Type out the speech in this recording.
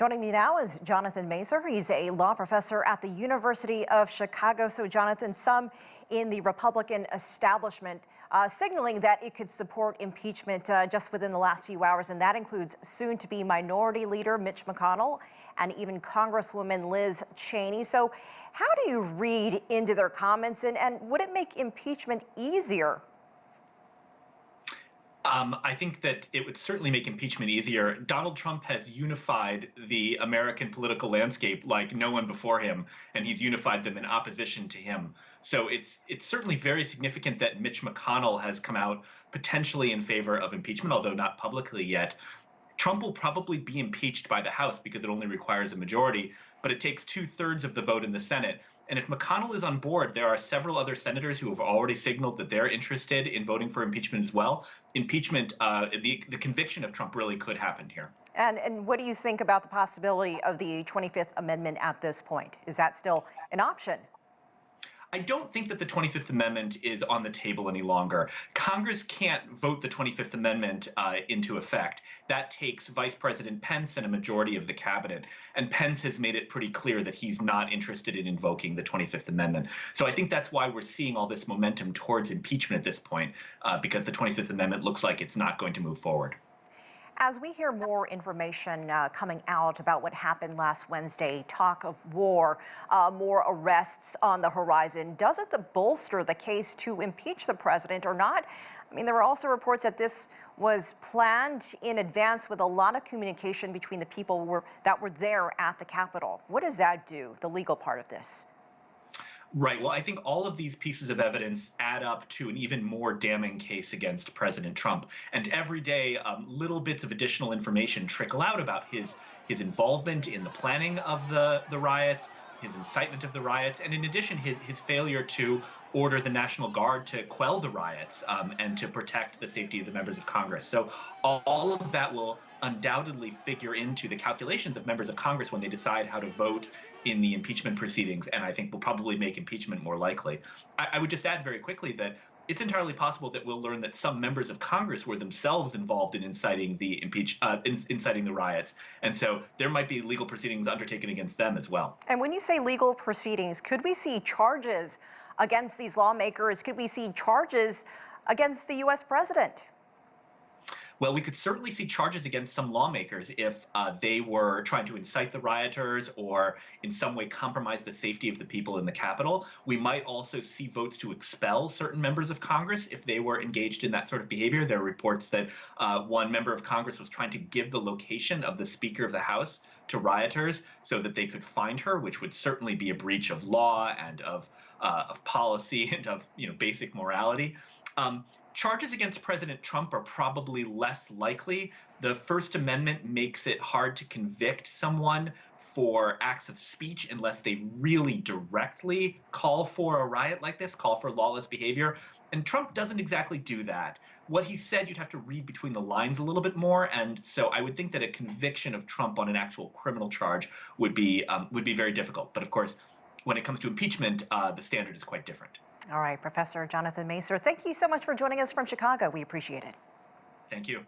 Joining me now is Jonathan Masur. He's a law professor at the University of Chicago. So, Jonathan, some in the Republican establishment signaling that it could support impeachment just within the last few hours, and that includes soon-to-be Minority Leader Mitch McConnell and even Congresswoman Liz Cheney. So, how do you read into their comments, and would it make impeachment easier? I think that it would certainly make impeachment easier. Donald Trump has unified the American political landscape like no one before him, and he's unified them in opposition to him. So it's certainly very significant that Mitch McConnell has come out potentially in favor of impeachment, although not publicly yet. Trump will probably be impeached by the House because it only requires a majority, but it takes 2/3 of the vote in the Senate. And if McConnell is on board, there are several other senators who have already signaled that they're interested in voting for impeachment as well. Impeachment, the conviction of Trump really could happen here. And what do you think about the possibility of the 25th Amendment at this point? Is that still an option? I don't think that the 25th Amendment is on the table any longer. Congress can't vote the 25th Amendment into effect. That takes Vice President Pence and a majority of the cabinet. And Pence has made it pretty clear that he's not interested in invoking the 25th Amendment. So I think that's why we're seeing all this momentum towards impeachment at this point, because the 25th Amendment looks like it's not going to move forward. As we hear more information coming out about what happened last Wednesday, talk of war, more arrests on the horizon, does it bolster the case to impeach the president or not? I mean, there were also reports that this was planned in advance with a lot of communication between the people that were there at the Capitol. What does that do, the legal part of this? Right. Well, I think all of these pieces of evidence add up to an even more damning case against President Trump. And every day, little bits of additional information trickle out about his involvement in the planning of the riots, his incitement of the riots, and in addition, his failure to order the National Guard to quell the riots and to protect the safety of the members of Congress. So all of that will undoubtedly figure into the calculations of members of Congress when they decide how to vote in the impeachment proceedings, and I think will probably make impeachment more likely. I would just add very quickly that it's entirely possible that we'll learn that some members of Congress were themselves involved in inciting the inciting the riots, and so there might be legal proceedings undertaken against them as well. And when you say legal proceedings, could we see charges against these lawmakers? Could we see charges against the U.S. president? Well, we could certainly see charges against some lawmakers if they were trying to incite the rioters or in some way compromise the safety of the people in the Capitol. We might also see votes to expel certain members of Congress if they were engaged in that sort of behavior. There are reports that one member of Congress was trying to give the location of the Speaker of the House to rioters so that they could find her, which would certainly be a breach of law and of policy and of basic morality. Charges against President Trump are probably less likely. The First Amendment makes it hard to convict someone for acts of speech unless they really directly call for a riot like this, call for lawless behavior. And Trump doesn't exactly do that. What he said, you'd have to read between the lines a little bit more. And so I would think that a conviction of Trump on an actual criminal charge would be very difficult. But of course, when it comes to impeachment, the standard is quite different. All right, Professor Jonathan Masur, thank you so much for joining us from Chicago. We appreciate it. Thank you.